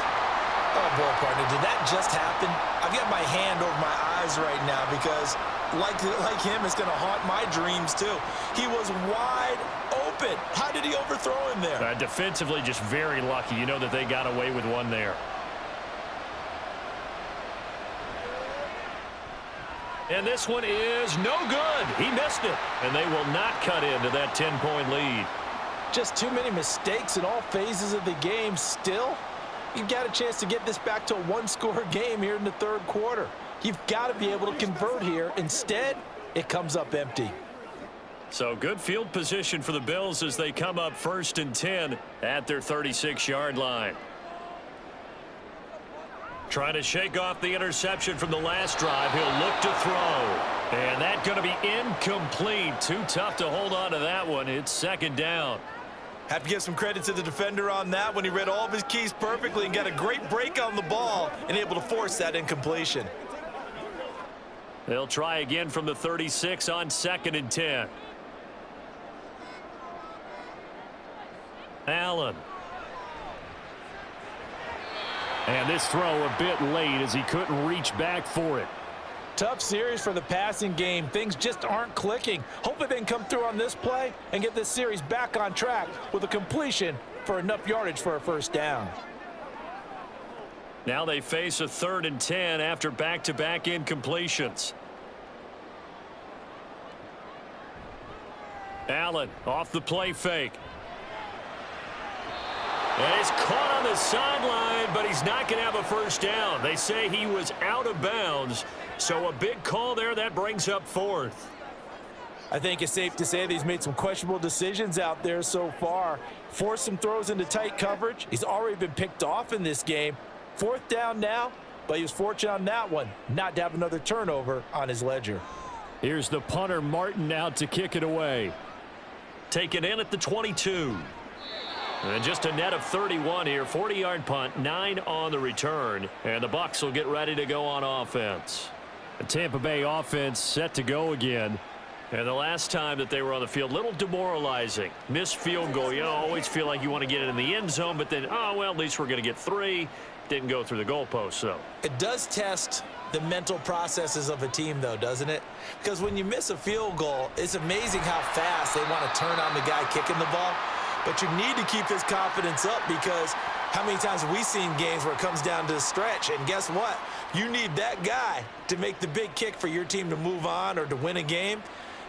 Oh, boy, partner, did that just happen? I've got my hand over my eyes right now because, like him, it's going to haunt my dreams, too. He was wide open. How did he overthrow him there? Defensively, just very lucky. You know that they got away with one there. And this one is no good. He missed it. And they will not cut into that 10-point lead. Just too many mistakes in all phases of the game. Still, you've got a chance to get this back to a one-score game here in the 3rd quarter. You've got to be able to convert here. Instead, it comes up empty. So good field position for the Bills as they come up 1st and 10 at their 36-yard line. Trying to shake off the interception from the last drive. He'll look to throw. And that's going to be incomplete. Too tough to hold on to that one. It's 2nd down. Have to give some credit to the defender on that when he read all of his keys perfectly and got a great break on the ball and able to force that incompletion. They'll try again from the 36 on 2nd and 10. Allen. And this throw a bit late as he couldn't reach back for it. Tough series for the passing game. Things just aren't clicking. Hopefully they can come through on this play and get this series back on track with a completion for enough yardage for a first down. Now they face a 3rd and 10 after back-to-back incompletions. Allen off the play fake. And he's caught on the sideline, but he's not going to have a first down. They say he was out of bounds, so a big call there that brings up 4th. I think it's safe to say that he's made some questionable decisions out there so far. Forced some throws into tight coverage. He's already been picked off in this game. 4th down now, but he was fortunate on that one not to have another turnover on his ledger. Here's the punter Martin out to kick it away. Taken in at the 22. And just a net of 31 here. 40-yard punt, 9 on the return. And the Bucs will get ready to go on offense. The Tampa Bay offense set to go again. And the last time that they were on the field, a little demoralizing. Missed field goal. You know, always feel like you want to get it in the end zone, but then, oh, well, at least we're going to get 3. Didn't go through the goalpost, though. It does test the mental processes of a team, though, doesn't it? Because when you miss a field goal, it's amazing how fast they want to turn on the guy kicking the ball. But you need to keep his confidence up because how many times have we seen games where it comes down to the stretch? And guess what? You need that guy to make the big kick for your team to move on or to win a game.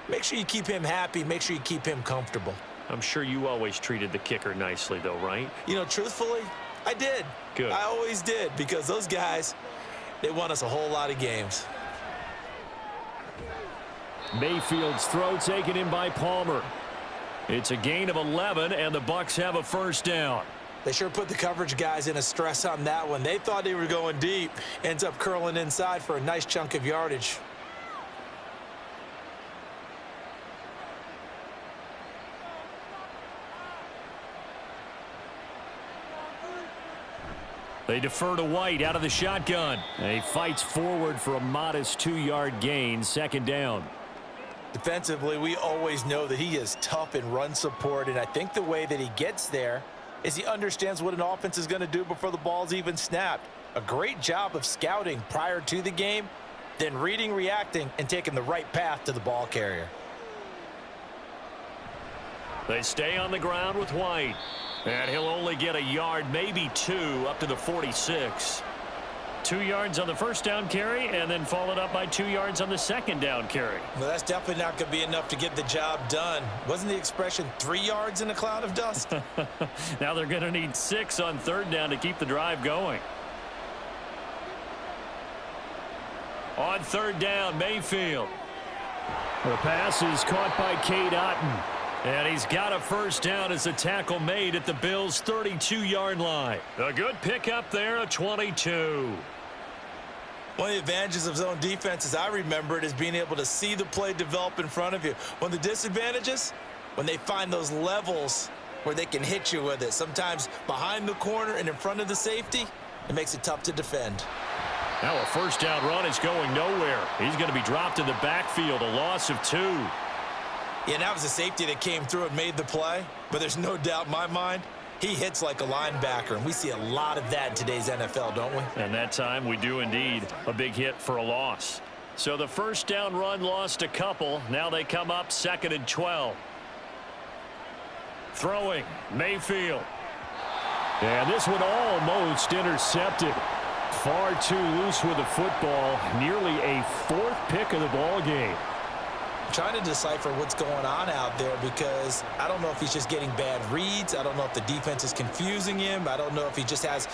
Make sure you keep him happy. Make sure you keep him comfortable. I'm sure you always treated the kicker nicely, though, right? You know, truthfully, I did. Good. I always did because those guys, they won us a whole lot of games. Mayfield's throw taken in by Palmer. It's a gain of 11, and the Bucs have a first down. They sure put the coverage guys in a stress on that one. They thought they were going deep. Ends up curling inside for a nice chunk of yardage. They defer to White out of the shotgun. He fights forward for a modest 2-yard gain, 2nd down. Defensively, we always know that he is tough in run support, and I think the way that he gets there is he understands what an offense is going to do before the ball's even snapped. A great job of scouting prior to the game, then reading, reacting, and taking the right path to the ball carrier. They stay on the ground with White. And he'll only get a yard, maybe 2, up to the 46. 2 yards on the first down carry, and then followed up by 2 yards on the second down carry. Well, that's definitely not going to be enough to get the job done. Wasn't the expression 3 yards in a cloud of dust? Now they're going to need 6 on third down to keep the drive going. On third down, Mayfield. The pass is caught by Cade Otton. And he's got a first down as a tackle made at the Bills' 32-yard line. A good pickup there, a 22. One of the advantages of zone defense, as I remember it, is being able to see the play develop in front of you. One of the disadvantages, when they find those levels where they can hit you with it, sometimes behind the corner and in front of the safety, it makes it tough to defend. Now a first down run is going nowhere. He's going to be dropped in the backfield, a loss of 2. Yeah, and that was a safety that came through and made the play, but there's no doubt in my mind, he hits like a linebacker, and we see a lot of that in today's NFL, don't we? And that time we do indeed. A big hit for a loss. So the first down run lost a couple. Now they come up 2nd and 12. Throwing, Mayfield. And this one almost intercepted. Far too loose with the football. Nearly a 4th pick of the ball game. Trying to decipher what's going on out there, because I don't know if he's just getting bad reads. I don't know if the defense is confusing him. I don't know if he just has,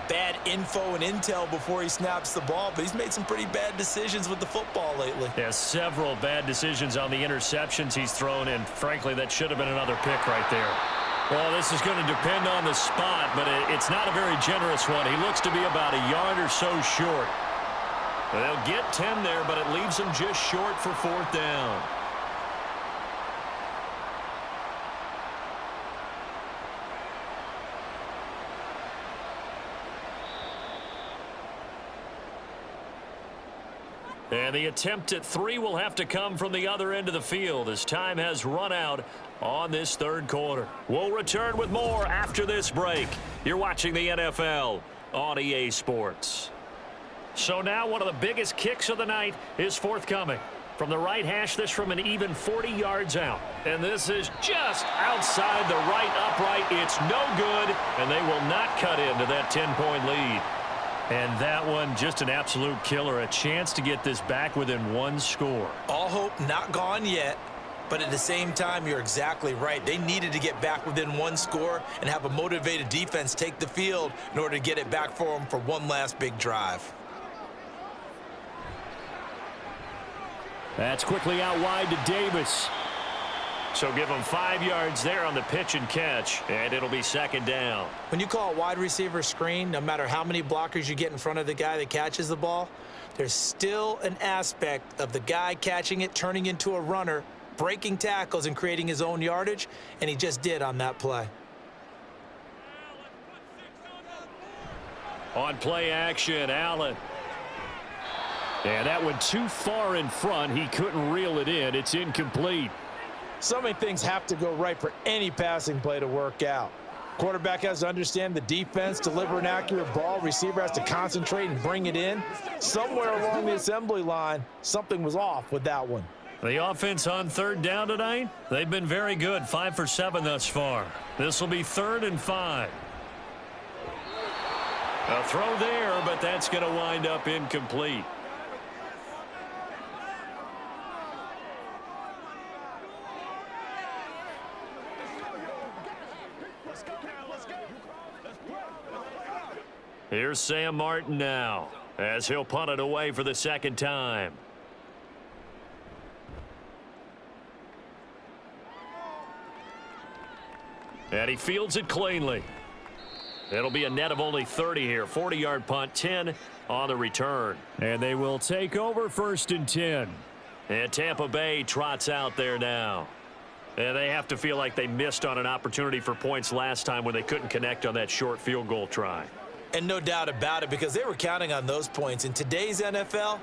bad info and intel before he snaps the ball, but he's made some pretty bad decisions with the football lately. Yeah, several bad decisions on the interceptions he's thrown, and frankly, that should have been another pick right there. Well, this is going to depend on the spot, but it's not a very generous one. He looks to be about a yard or so short. They'll get 10 there, but it leaves them just short for 4th down. And the attempt at 3 will have to come from the other end of the field as time has run out on this third quarter. We'll return with more after this break. You're watching the NFL on EA Sports. So now one of the biggest kicks of the night is forthcoming. From the right hash, this from an even 40 yards out. And this is just outside the right upright. It's no good, and they will not cut into that 10-point lead. And that one, just an absolute killer. A chance to get this back within 1 score. All hope not gone yet, but at the same time, you're exactly right. They needed to get back within 1 score and have a motivated defense take the field in order to get it back for them for one last big drive. That's quickly out wide to Davis. So give him 5 yards there on the pitch and catch, and it'll be 2nd down. When you call a wide receiver screen, no matter how many blockers you get in front of the guy that catches the ball, there's still an aspect of the guy catching it, turning into a runner, breaking tackles and creating his own yardage, and he just did on that play. On play action, Allen. And that went too far in front. He couldn't reel it in. It's incomplete. So many things have to go right for any passing play to work out. Quarterback has to understand the defense, deliver an accurate ball. Receiver has to concentrate and bring it in. Somewhere along the assembly line, something was off with that one. The offense on 3rd down tonight, they've been very good. 5 for 7 thus far. This will be 3rd and 5. A throw there, but that's going to wind up incomplete. Here's Sam Martin now, as he'll punt it away for the 2nd time. And he fields it cleanly. It'll be a net of only 30 here. 40-yard punt, 10 on the return. And they will take over 1st and 10. And Tampa Bay trots out there now. And they have to feel like they missed on an opportunity for points last time when they couldn't connect on that short field goal try. And no doubt about it, because they were counting on those points. In today's NFL,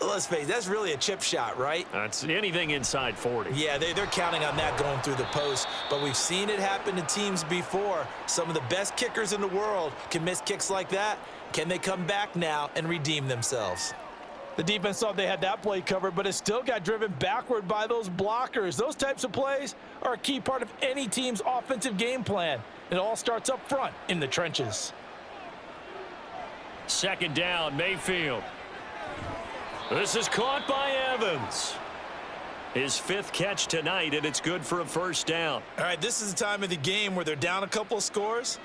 let's face it, that's really a chip shot, right? That's anything inside 40. Yeah, they're counting on that going through the post. But we've seen it happen to teams before. Some of the best kickers in the world can miss kicks like that. Can they come back now and redeem themselves? The defense thought they had that play covered, but it still got driven backward by those blockers. Those types of plays are a key part of any team's offensive game plan. It all starts up front in the trenches. Second down, Mayfield. This is caught by Evans. His fifth catch tonight, and it's good for a first down. All right, this is the time of the game where they're down a couple of scores,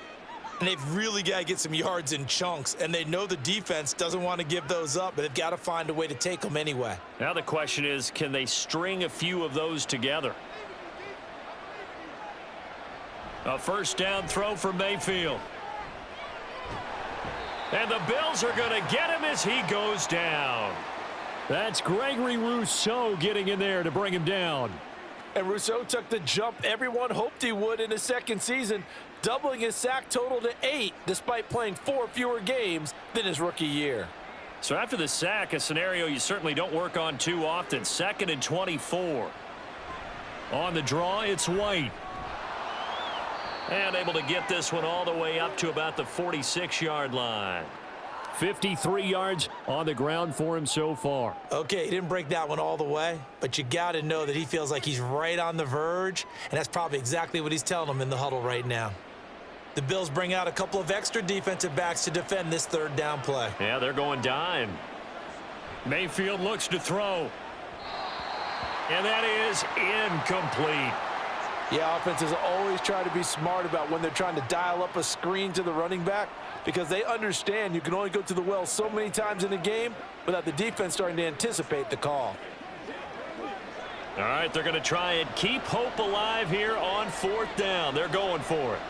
and they've really got to get some yards in chunks, and they know the defense doesn't want to give those up, but they've got to find a way to take them anyway. Now the question is, can they string a few of those together? A first down throw for Mayfield. And the Bills are going to get him as he goes down. That's Gregory Rousseau getting in there to bring him down. And Rousseau took the jump everyone hoped he would in his second season, doubling his sack total to 8, despite playing 4 fewer games than his rookie year. So after the sack, a scenario you certainly don't work on too often. 2nd and 24. On the draw, it's White. And able to get this one all the way up to about the 46-yard line. 53 yards on the ground for him so far. Okay, he didn't break that one all the way, but you got to know that he feels like he's right on the verge, and that's probably exactly what he's telling them in the huddle right now. The Bills bring out a couple of extra defensive backs to defend this third down play. Yeah, they're going dime. Mayfield looks to throw. And that is incomplete. Yeah, offenses always try to be smart about when they're trying to dial up a screen to the running back, because they understand you can only go to the well so many times in a game without the defense starting to anticipate the call. All right, they're going to try and keep hope alive here on 4th down. They're going for it.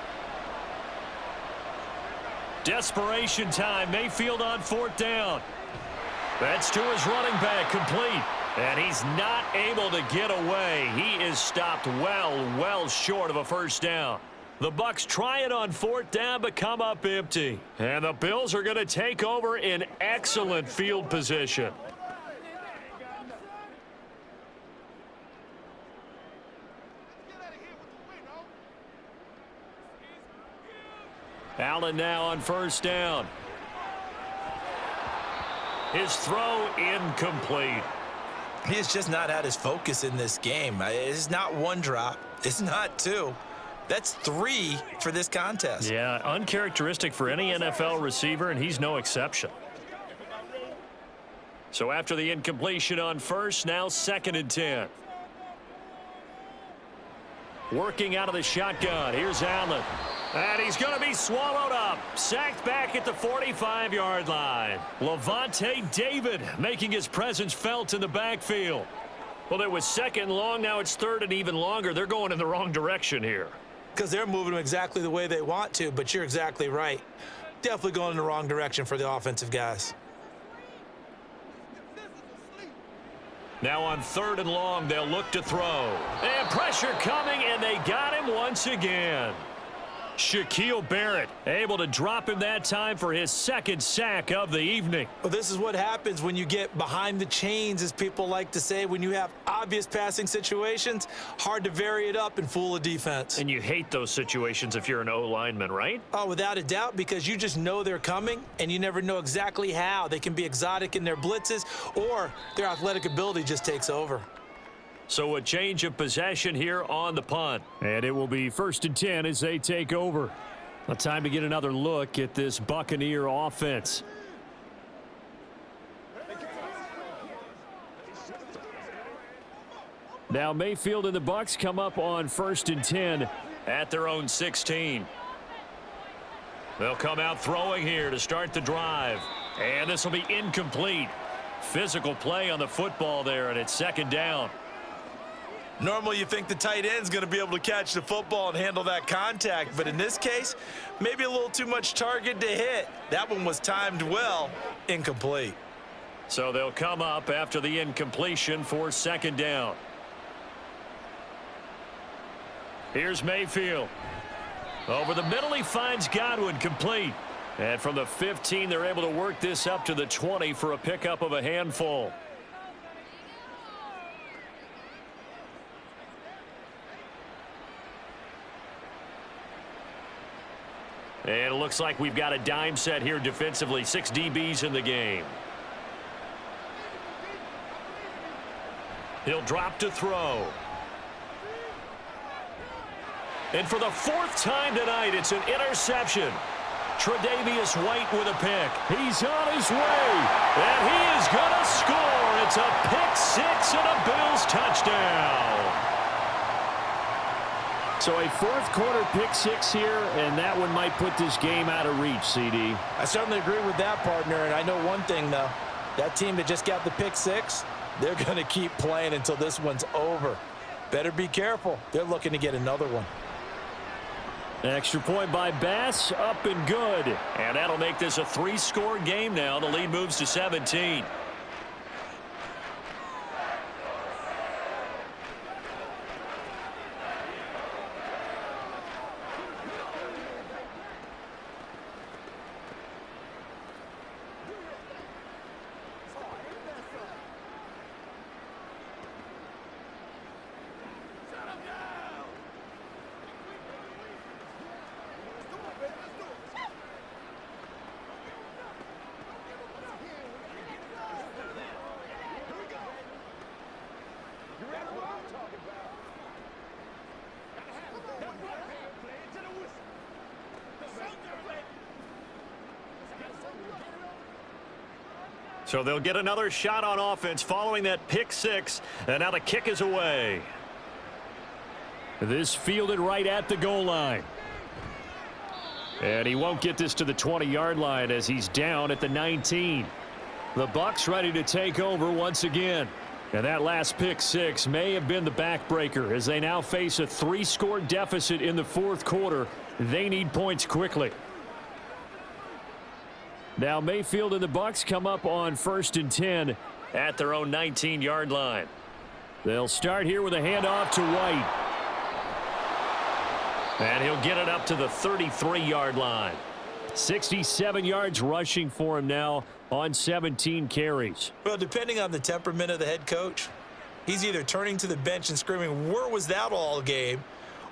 Desperation time. Mayfield on 4th down. That's to his running back, complete. And he's not able to get away. He is stopped well short of a first down. The Bucs try it on 4th down, but come up empty. And the Bills are going to take over in excellent field position. Allen now on first down. His throw incomplete. He's just not had his focus in this game. It's not one drop. It's not two. That's 3 for this contest. Yeah, uncharacteristic for any NFL receiver, and he's no exception. So after the incompletion on first, now 2nd and 10. Working out of the shotgun. Here's Allen. And he's going to be swallowed up. Sacked back at the 45-yard line. Levante David making his presence felt in the backfield. Well, it was 2nd and long. Now it's 3rd and even longer. They're going in the wrong direction here. Because they're moving them exactly the way they want to, but you're exactly right. Definitely going in the wrong direction for the offensive guys. Now on 3rd and long, they'll look to throw. And pressure coming, and they got him once again. Shaquille Barrett able to drop him that time for his 2nd sack of the evening. Well, this is what happens when you get behind the chains, as people like to say. When you have obvious passing situations, hard to vary it up and fool a defense. And you hate those situations if you're an O-lineman, right? Oh, without a doubt, because you just know they're coming, and you never know exactly how. They can be exotic in their blitzes, or their athletic ability just takes over. So a change of possession here on the punt. And it will be 1st and 10 as they take over. A time to get another look at this Buccaneer offense. Now Mayfield and the Bucs come up on 1st and 10 at their own 16. They'll come out throwing here to start the drive. And this will be incomplete. Physical play on the football there, and it's 2nd down. Normally you think the tight end's going to be able to catch the football and handle that contact, but in this case, maybe a little too much target to hit. That one was timed well, incomplete. So they'll come up after the incompletion for 2nd down. Here's Mayfield. Over the middle, he finds Godwin, complete. And from the 15, they're able to work this up to the 20 for a pickup of a handful. And it looks like we've got a dime set here defensively. 6 DBs in the game. He'll drop to throw. And for the fourth time tonight, it's an interception. Tre'Davious White with a pick. He's on his way, and he is going to score. It's a pick six and a Bills touchdown. So a fourth-quarter pick six here, and that one might put this game out of reach, CD. I certainly agree with that, partner, and I know one thing, though. That team that just got the pick six, they're going to keep playing until this one's over. Better be careful. They're looking to get another one. Extra point by Bass, up and good. And that'll make this a three-score game now. The lead moves to 17. So they'll get another shot on offense following that pick six, and now the kick is away. This fielded right at the goal line. And he won't get this to the 20-yard line as he's down at the 19. The Bucs ready to take over once again. And that last pick six may have been the backbreaker as they now face a three-score deficit in the fourth quarter. They need points quickly. Now Mayfield and the Bucs come up on 1st and 10 at their own 19-yard line. They'll start here with a handoff to White. And he'll get it up to the 33-yard line. 67 yards rushing for him now on 17 carries. Well, depending on the temperament of the head coach, he's either turning to the bench and screaming, where was that all game?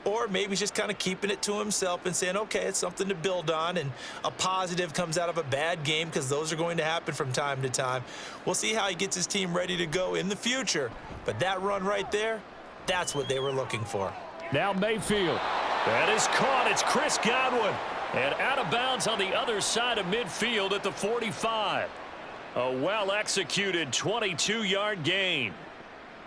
Or maybe he's just kind of keeping it to himself and saying, okay, it's something to build on, and a positive comes out of a bad game because those are going to happen from time to time. We'll see how he gets his team ready to go in the future. But that run right there, that's what they were looking for. Now Mayfield. That is caught. It's Chris Godwin. And out of bounds on the other side of midfield at the 45. A well-executed 22-yard gain.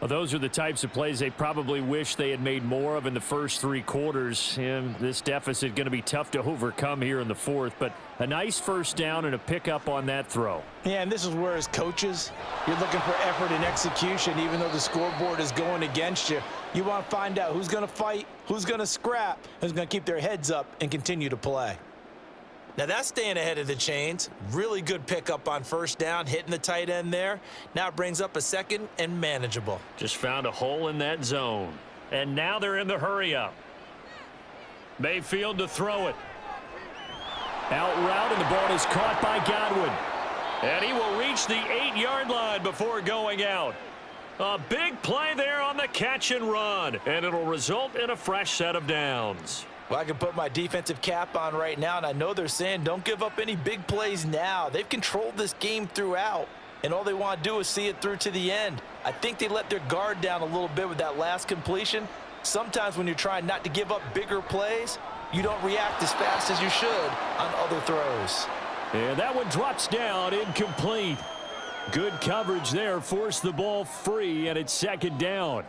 Well, those are the types of plays they probably wish they had made more of in the first three quarters. And this deficit going to be tough to overcome here in the fourth. But a nice first down and a pickup on that throw. Yeah, and this is where as coaches, you're looking for effort and execution, even though the scoreboard is going against you. You want to find out who's going to fight, who's going to scrap, who's going to keep their heads up and continue to play. Now that's staying ahead of the chains. Really good pickup on first down, hitting the tight end there. Now it brings up a second and manageable. Just found a hole in that zone. And now they're in the hurry up. Mayfield to throw it. Out route, and the ball is caught by Godwin. And he will reach the 8-yard line before going out. A big play there on the catch and run. And it'll result in a fresh set of downs. Well, I can put my defensive cap on right now, and I know they're saying don't give up any big plays now. They've controlled this game throughout, and all they want to do is see it through to the end. I think they let their guard down a little bit with that last completion. Sometimes when you're trying not to give up bigger plays, you don't react as fast as you should on other throws. And that one drops down, incomplete. Good coverage there, forced the ball free, and it's second down.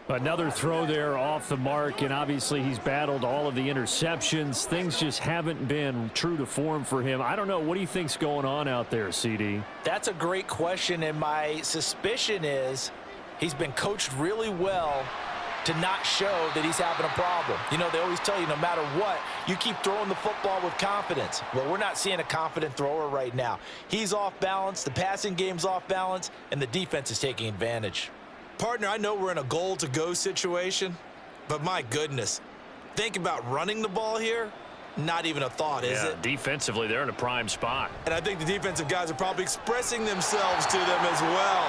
Another throw there off the mark, and obviously he's battled all of the interceptions. Things just haven't been true to form for him. I don't know. What do you think's going on out there, CD? That's a great question, and my suspicion is he's been coached really well to not show that he's having a problem. You know, they always tell you no matter what, you keep throwing the football with confidence. Well, we're not seeing a confident thrower right now. He's off balance, the passing game's off balance, and the defense is taking advantage. Partner, I know we're in a goal-to-go situation, but my goodness, think about running the ball here. Not even a thought, is it? Defensively, they're in a prime spot. And I think the defensive guys are probably expressing themselves to them as well.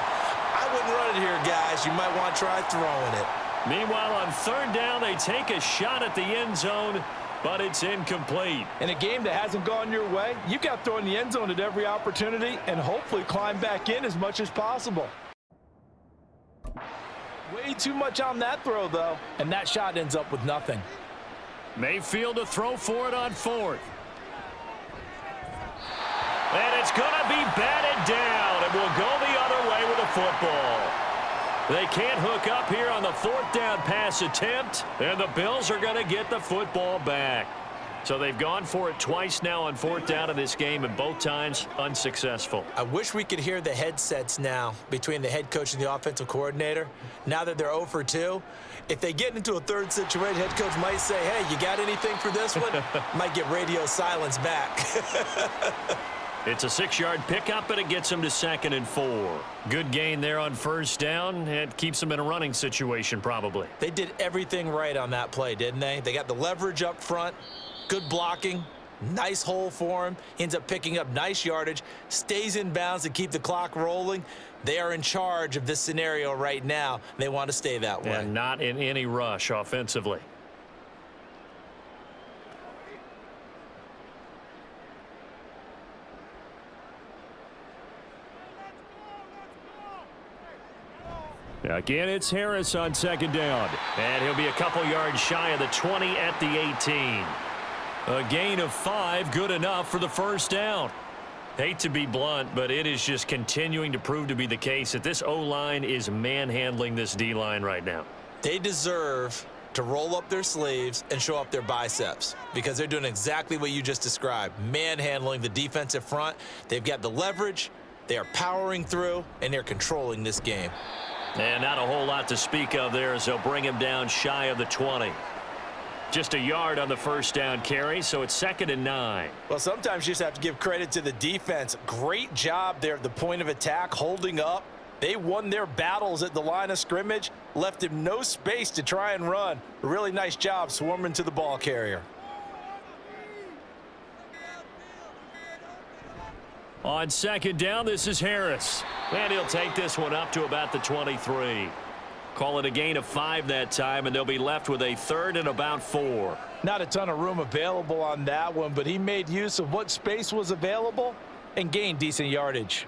I wouldn't run it here, guys. You might want to try throwing it. Meanwhile, on third down, they take a shot at the end zone, but it's incomplete. In a game that hasn't gone your way, you've got to throw in the end zone at every opportunity and hopefully climb back in as much as possible. Way too much on that throw, though, and that shot ends up with nothing. Mayfield to throw for it on 4th. And it's going to be batted down, and will go the other way with the football. They can't hook up here on the 4th down pass attempt, and the Bills are going to get the football back. So they've gone for it twice now on 4th down in this game, and both times unsuccessful. I wish we could hear the headsets now between the head coach and the offensive coordinator. Now that they're 0 for 2, if they get into a third situation, head coach might say, hey, you got anything for this one? Might get radio silence back. It's a 6-yard pickup, and it gets them to 2nd and 4. Good gain there on 1st down. It keeps them in a running situation probably. They did everything right on that play, didn't they? They got the leverage up front, good blocking, nice hole for him. He ends up picking up nice yardage, stays in bounds to keep the clock rolling. They are in charge of this scenario right now. They want to stay that way. And not in any rush offensively. Again, it's Harris on 2nd down. And he'll be a couple yards shy of the 20 at the 18. A gain of 5, good enough for the 1st down. Hate to be blunt, but it is just continuing to prove to be the case that this O-line is manhandling this D-line right now. They deserve to roll up their sleeves and show up their biceps because they're doing exactly what you just described, manhandling the defensive front. They've got the leverage, they are powering through, and they're controlling this game. And not a whole lot to speak of there as they'll bring him down shy of the 20. Just a yard on the 1st down carry, so it's 2nd and 9. Well, sometimes you just have to give credit to the defense. Great job there at the point of attack, holding up. They won their battles at the line of scrimmage, left him no space to try and run. A really nice job swarming to the ball carrier. On 2nd down, this is Harris. And he'll take this one up to about the 23. Call it a gain of 5 that time, and they'll be left with a 3rd and about 4. Not a ton of room available on that one, but he made use of what space was available and gained decent yardage.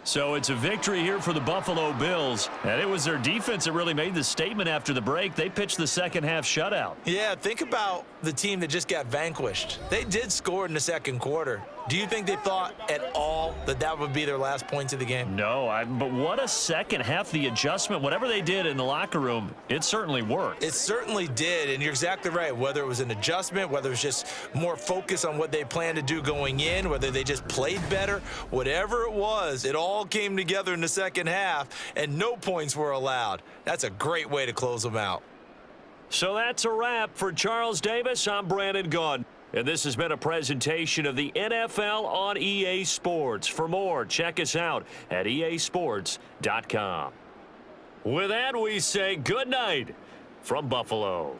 So it's a victory here for the Buffalo Bills. And it was their defense that really made the statement after the break. They pitched the second half shutout. Yeah, think about the team that just got vanquished. They did score in the 2nd quarter. Do you think they thought at all that that would be their last points of the game? No, but what a second half. The adjustment, whatever they did in the locker room, it certainly worked. It certainly did, and you're exactly right. Whether it was an adjustment, whether it was just more focus on what they planned to do going in, whether they just played better, whatever it was, it all came together in the second half, and no points were allowed. That's a great way to close them out. So that's a wrap. For Charles Davis, I'm Brandon Gaudin. And this has been a presentation of the NFL on EA Sports. For more, check us out at easports.com. With that, we say good night from Buffalo.